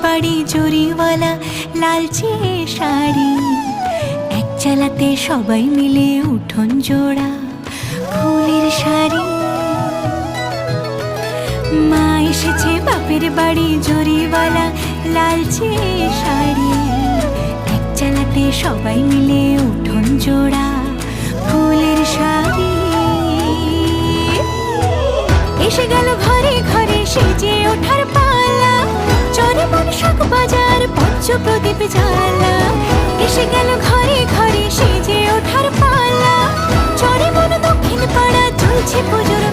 বাড়ি জরিওয়ালা লালচে শাড়ি, এক চালাতে সবাই মিলে উঠোন জোড়া ফুলের শাড়ি। মা এসেছে বাপের বাড়ি জরিওয়ালা লালচে শাড়ি, এক চালাতে সবাই মিলে উঠোন জোড়া ফুলের শাড়ি। এসে গেল ঘরে ঘরে সেজে ওঠার পালা, চরে মন শাক বাজার পঞ্চ প্রদীপ জ্বালা। এসে গেল ঘরে ঘরে সেজে ওঠার পালা, চরে মন দক্ষিণ পাড়া চলছে পুজোর